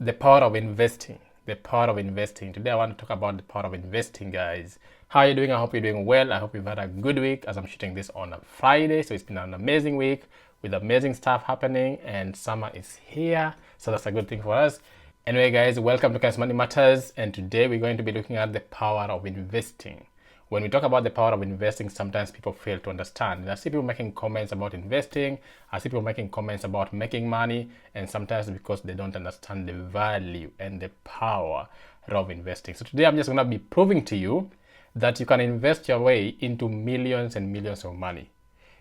The power of investing. The power of investing. Today I want to talk about the power of investing, guys. How are you doing? I hope you're doing well. I hope you've had a good week as I'm shooting this on a Friday. So it's been an amazing week with amazing stuff happening, and summer is here. So that's a good thing for us. Anyway, guys, welcome to MoneyMatters, and today we're going to be looking at the power of investing. When we talk about the power of investing, sometimes people fail to understand. I see people making comments about investing, I see people making comments about making money, and sometimes because they don't understand the value and the power of investing. So today I'm just going to be proving to you that you can invest your way into millions and millions of money.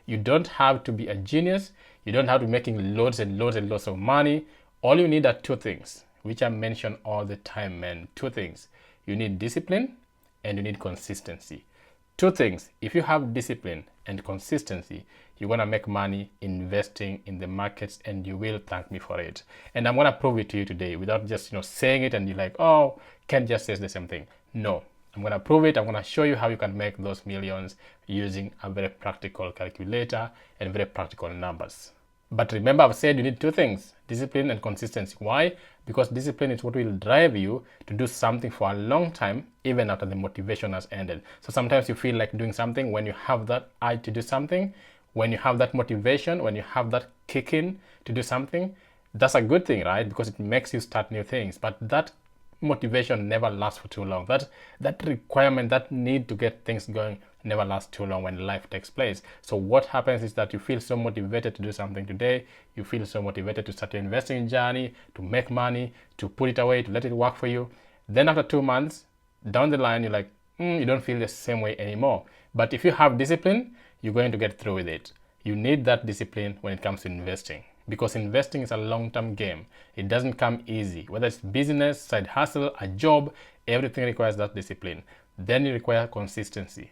You don't have to be a genius. You don't have to be making loads and loads and loads of money. All you need are two things, which I mention all the time, man. Two things. You need discipline and you need consistency. Two things. If you have discipline and consistency, you're going to make money investing in the markets, and you will thank me for it. And I'm going to prove it to you today without just saying it and you're like, oh, Ken just says the same thing. No, I'm going to prove it. I'm going to show you how you can make those millions using a very practical calculator and very practical numbers. But remember, I've said you need two things, discipline and consistency. Why? Because discipline is what will drive you to do something for a long time, even after the motivation has ended. So sometimes you feel like doing something when you have that urge to do something, when you have that motivation, when you have that kick in to do something. That's a good thing, right? Because it makes you start new things. But that motivation never lasts for too long. That requirement, that need to get things going never lasts too long when life takes place. So what happens is that you feel so motivated to do something today, you feel so motivated to start your investing journey, to make money, to put it away, to let it work for you. Then after 2 months down the line, you're like, you don't feel the same way anymore. But if you have discipline, you're going to get through with it. You need that discipline when it comes to investing, because investing is a long-term game. It doesn't come easy. Whether it's business, side hustle, a job, everything requires that discipline. Then you require consistency.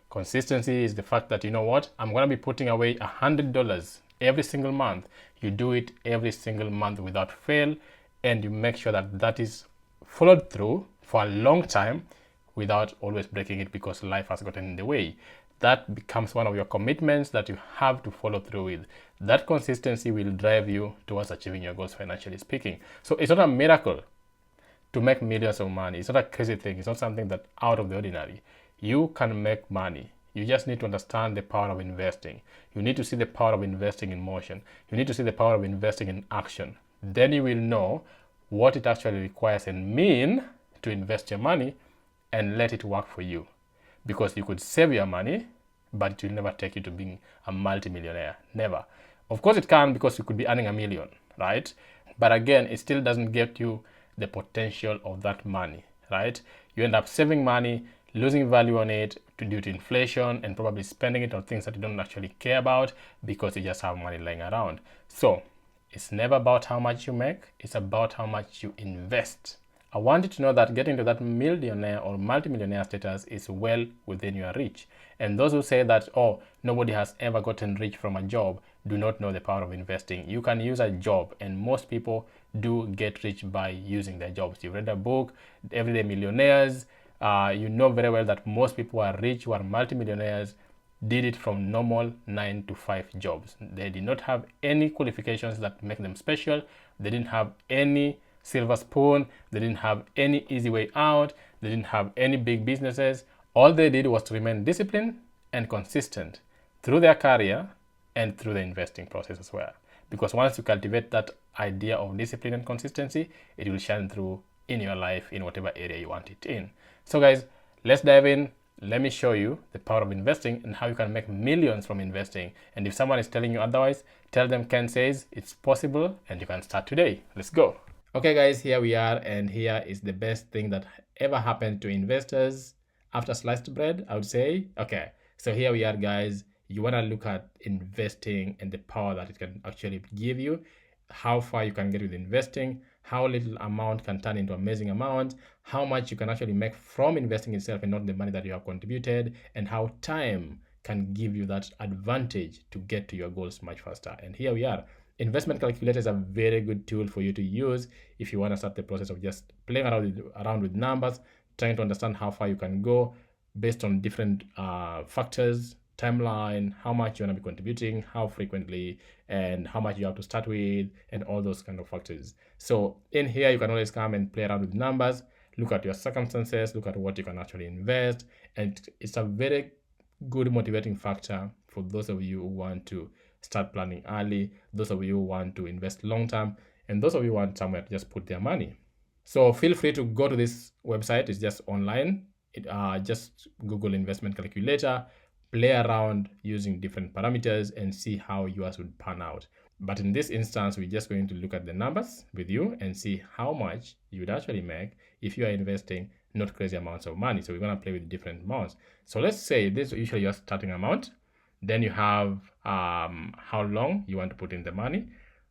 Consistency is the fact that, you know what, I'm going to be putting away $100 every single month. You do it every single month without fail, and you make sure that that is followed through for a long time without always breaking it because life has gotten in the way. That becomes one of your commitments that you have to follow through with. That consistency will drive you towards achieving your goals, financially speaking. So it's not a miracle to make millions of money. It's not a crazy thing. It's not something that's out of the ordinary. You can make money. You just need to understand the power of investing. You need to see the power of investing in motion. You need to see the power of investing in action. Then you will know what it actually requires and mean to invest your money and let it work for you. Because you could save your money, but it will never take you to being a multimillionaire. Never. Of course it can, because you could be earning $1 million, right? But again, it still doesn't get you the potential of that money, right? You end up saving money, losing value on it due to inflation, and probably spending it on things that you don't actually care about because you just have money lying around. So it's never about how much you make, it's about how much you invest. I want you to know that getting to that millionaire or multimillionaire status is well within your reach. And those who say that, oh, nobody has ever gotten rich from a job, do not know the power of investing. You can use a job, and most people do get rich by using their jobs. You read a book, Everyday Millionaires. You know very well that most people who are rich, who are multimillionaires, did it from normal 9-to-5 jobs. They did not have any qualifications that make them special. They didn't have any silver spoon. They didn't have any easy way out. They didn't have any big businesses. All they did was to remain disciplined and consistent through their career and through the investing process as well. Because once you cultivate that idea of discipline and consistency, it will shine through in your life in whatever area you want it in. So guys, let's dive in. Let me show you the power of investing and how you can make millions from investing. And if someone is telling you otherwise, tell them Ken says it's possible and you can start today. Let's go. Okay guys, here we are, and here is the best thing that ever happened to investors after sliced bread, I would say. Okay, so here we are, guys. You want to look at investing and the power that it can actually give you, how far you can get with investing, how little amount can turn into amazing amount, how much you can actually make from investing itself and not the money that you have contributed, and how time can give you that advantage to get to your goals much faster. And here we are. Investment calculator is a very good tool for you to use if you want to start the process of just playing around with numbers, trying to understand how far you can go based on different factors, timeline, how much you want to be contributing, how frequently, and how much you have to start with, and all those kind of factors. So in here, you can always come and play around with numbers, look at your circumstances, look at what you can actually invest. And it's a very good motivating factor for those of you who want to start planning early, those of you who want to invest long term, and those of you who want somewhere to just put their money. So feel free to go to this website. It's just online. Just Google investment calculator, play around using different parameters and see how yours would pan out. But in this instance, we're just going to look at the numbers with you and see how much you would actually make if you are investing not crazy amounts of money. So we're going to play with different amounts. So let's say this is usually your starting amount. Then you have how long you want to put in the money.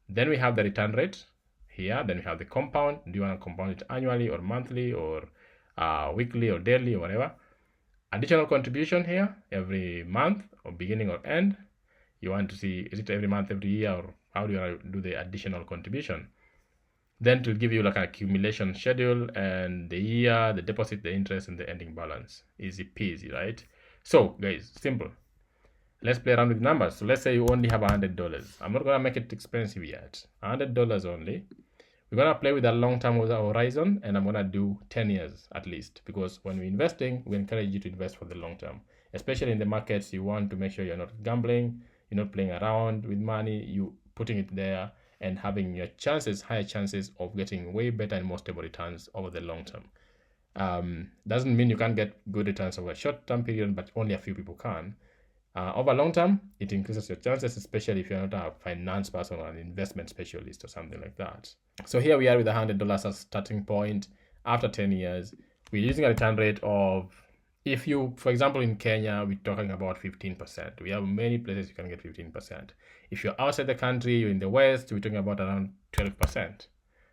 Then we have the return rate here. Then we have the compound. Do you want to compound it annually or monthly or weekly or daily or whatever? Additional contribution here every month or beginning or end. You want to see, is it every month, every year, or how do you do the additional contribution? Then to give you like an accumulation schedule and the year, the deposit, the interest, and the ending balance. Easy peasy, right? So guys, simple. Let's play around with numbers. So let's say you only have $100. I'm not gonna make it expensive yet. $100 only. We're gonna play with a long-term horizon, and I'm gonna do 10 years at least, because when we're investing, we encourage you to invest for the long term. Especially in the markets, you want to make sure you're not gambling, you're not playing around with money, you putting it there and having your higher chances of getting way better and more stable returns over the long term. Doesn't mean you can't get good returns over a short-term period, but only a few people can. Over long term, it increases your chances, especially if you're not a finance person or an investment specialist or something like that. So here we are with $100 as starting point. After 10 years, we're using a return rate of, if you, for example, in Kenya, we're talking about 15%. We have many places you can get 15%. If you're outside the country, you're in the West, we're talking about around 12%.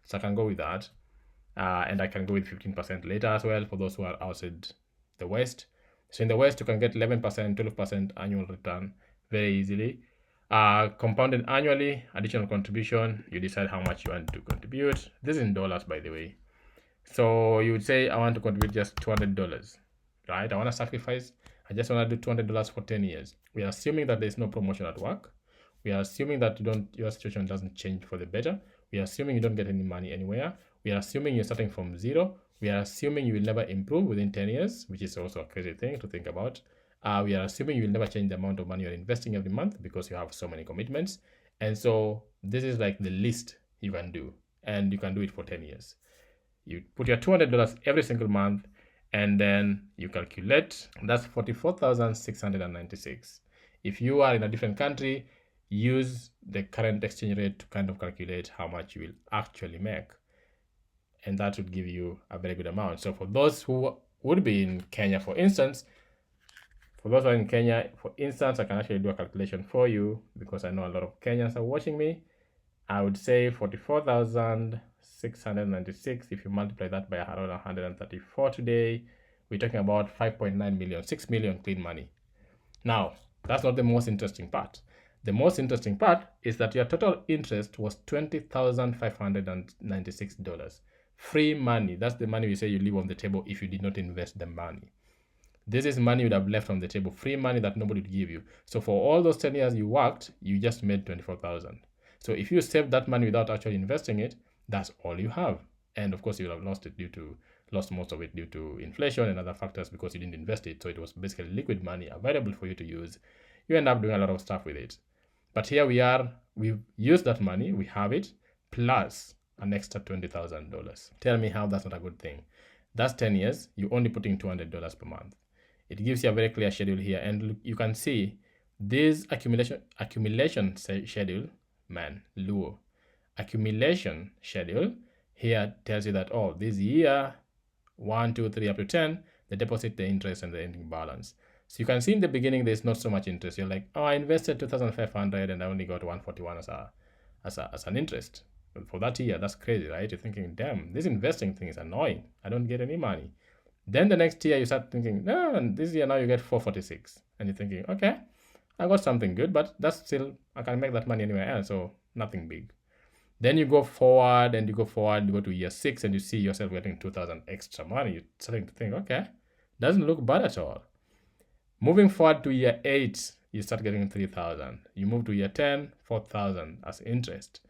So I can go with that. And I can go with 15% later as well for those who are outside the West. So in the West, you can get 11%, 12% annual return very easily. Compounded annually, additional contribution, you decide how much you want to contribute. This is in dollars, by the way. So you would say, I want to contribute just $200, right? I want to sacrifice. I just want to do $200 for 10 years. We are assuming that there's no promotion at work. We are assuming that your situation doesn't change for the better. We are assuming you don't get any money anywhere. We are assuming you're starting from zero. We are assuming you will never improve within 10 years, which is also a crazy thing to think about. We are assuming you will never change the amount of money you're investing every month because you have so many commitments. And so this is like the least you can do. And you can do it for 10 years. You put your $200 every single month, and then you calculate. That's $44,696. If you are in a different country, use the current exchange rate to kind of calculate how much you will actually make. And that would give you a very good amount. So for those who would be in Kenya, for instance, I can actually do a calculation for you because I know a lot of Kenyans are watching me. I would say 44,696. If you multiply that by around 134 today, we're talking about 5.9 million, 6 million clean money. Now, that's not the most interesting part. The most interesting part is that your total interest was $20,596. Free money. That's the money we say you leave on the table if you did not invest the money. This is money you would have left on the table. Free money that nobody would give you. So for all those 10 years you worked, you just made 24,000. So if you saved that money without actually investing it, that's all you have. And of course, you will have lost most of it due to inflation and other factors because you didn't invest it. So it was basically liquid money available for you to use. You end up doing a lot of stuff with it. But here we are, we've used that money, we have it, plus an extra $20,000. Tell me how that's not a good thing. That's 10 years, you're only putting $200 per month. It gives you a very clear schedule here, and you can see this accumulation schedule, accumulation schedule here tells you that, oh, this year, 1, 2, 3, up to 10, the deposit, the interest, and the ending balance. So you can see in the beginning, there's not so much interest. You're like, oh, I invested 2,500 and I only got 141 as an interest. For that year, that's crazy, right? You're thinking, damn, this investing thing is annoying. I don't get any money. Then the next year you start thinking, no, this year now you get 446. And you're thinking, okay, I got something good, but that's still, I can make that money anywhere else, so nothing big. Then you go forward and you go to year 6 and you see yourself getting 2,000 extra money. You're starting to think, okay, doesn't look bad at all. Moving forward to year 8, you start getting 3,000. You move to year 10, 4,000 as interest.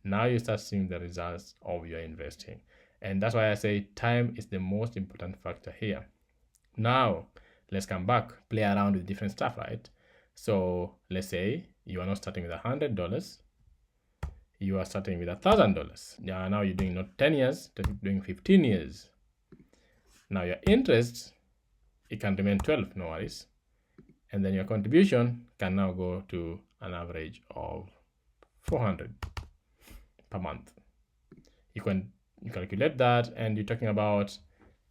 Now you start seeing the results of your investing. And that's why I say time is the most important factor here. Now, let's come back, play around with different stuff, right? So let's say you are not starting with $100. You are starting with $1,000. Now you're doing not 10 years, you're doing 15 years. Now your interest, it can remain 12, no worries. And then your contribution can now go to an average of 400 per month. You calculate that, and you're talking about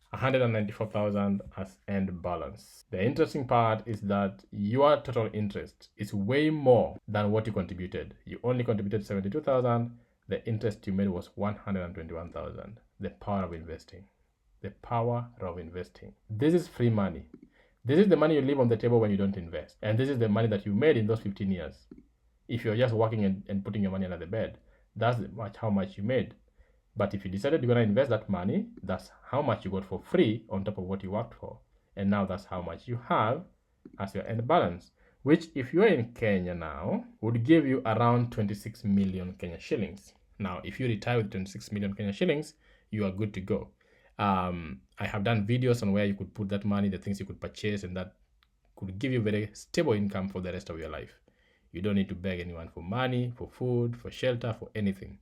194,000 as end balance. The interesting part is that your total interest is way more than what you contributed. You only contributed 72,000. The interest you made was 121,000. The power of investing. The power of investing. This is free money. This is the money you leave on the table when you don't invest. And this is the money that you made in those 15 years. If you're just working and putting your money under the bed, that's how much you made. But if you decided you're going to invest that money, that's how much you got for free on top of what you worked for. And now that's how much you have as your end balance, which if you're in Kenya now, would give you around 26 million Kenya shillings. Now, if you retire with 26 million Kenya shillings, you are good to go. I have done videos on where you could put that money, the things you could purchase, and that could give you very stable income for the rest of your life. You don't need to beg anyone for money, for food, for shelter, for anything.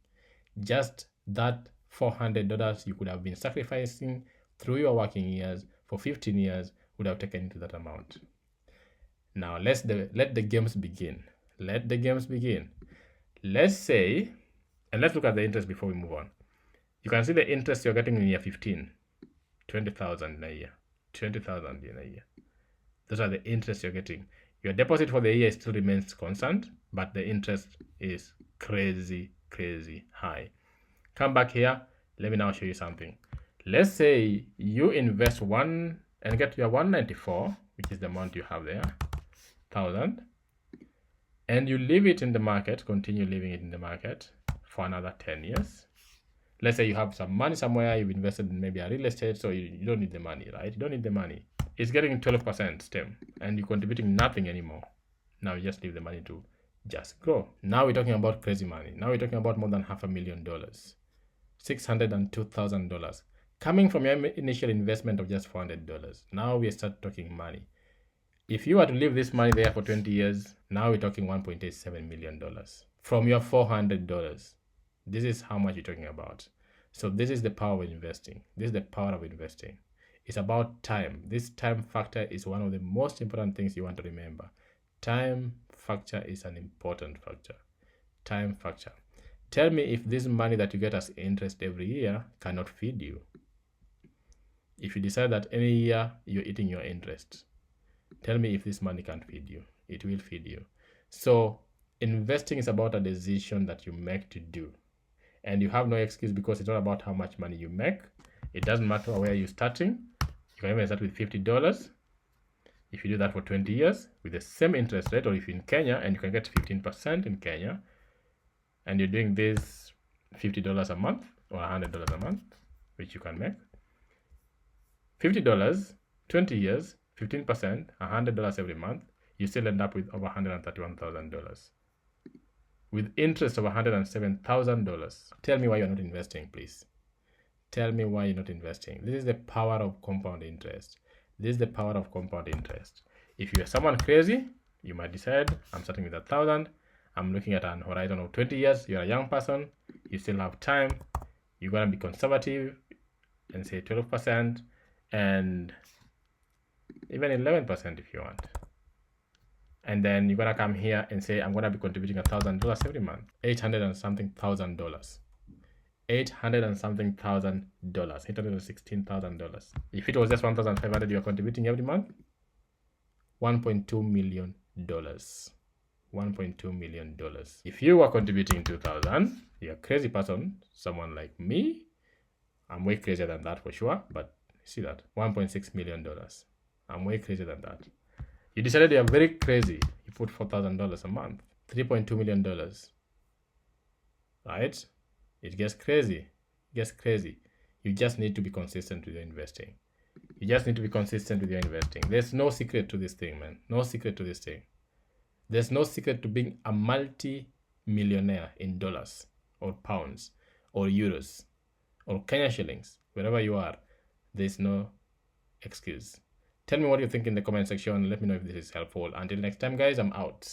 Just that $400 you could have been sacrificing through your working years for 15 years would have taken into that amount. Now let the games begin. Let the games begin. Let's say, and let's look at the interest before we move on. You can see the interest you're getting in year 15, 20,000 in a year, 20,000 in a year. Those are the interest you're getting. Your deposit for the year still remains constant, but the interest is crazy, crazy high. Come back here. Let me now show you something. Let's say you invest one and get your 194, which is the amount you have there, 1,000, and you leave it in the market, continue leaving it in the market for another 10 years. Let's say you have some money somewhere, you've invested in maybe a real estate, so you don't need the money, right? You don't need the money. It's getting 12% still, and you're contributing nothing anymore. Now you just leave the money to just grow. Now we're talking about crazy money. Now we're talking about more than $500,000, $602,000 coming from your initial investment of just $400. Now we start talking money. If you were to leave this money there for 20 years, now we're talking $1.87 million from your $400. This is how much you're talking about. So this is the power of investing. This is the power of investing. It's about time. This time factor is one of the most important things you want to remember. Time factor is an important factor. Time factor. Tell me if this money that you get as interest every year cannot feed you. If you decide that any year you're eating your interest, tell me if this money can't feed you. It will feed you. So investing is about a decision that you make to do. And you have no excuse, because it's not about how much money you make. It doesn't matter where you're starting. You can even start with $50. If you do that for 20 years with the same interest rate, or if you're in Kenya and you can get 15% in Kenya, and you're doing this $50 a month or $100 a month, which you can make. $50, 20 years, 15%, $100 every month, you still end up with over $131,000. With interest of $107,000. Tell me why you're not investing, please. Tell me why you're not investing. This is the power of compound interest. This is the power of compound interest. If you're someone crazy, you might decide, I'm starting with 1,000. I'm looking at an horizon of 20 years. You're a young person. You still have time. You're going to be conservative and say 12% and even 11% if you want. And then you're going to come here and say, I'm going to be contributing $1,000 every month. $800 and something thousand. $800 and something $1,000. $816,000. If it was just $1,500 you're contributing every month, $1.2 million. $1.2 million. If you were contributing $2,000, you're a crazy person. Someone like me, I'm way crazier than that for sure. But see that, $1.6 million. I'm way crazier than that. You decided you're very crazy. You put $4,000 a month, $3.2 million. Right? It gets crazy. It gets crazy. You just need to be consistent with your investing. You just need to be consistent with your investing. There's no secret to this thing, man. No secret to this thing. There's no secret to being a multi-millionaire in dollars or pounds or euros or Kenya shillings. Wherever you are, there's no excuse. Tell me what you think in the comment section. Let me know if this is helpful. Until next time, guys, I'm out.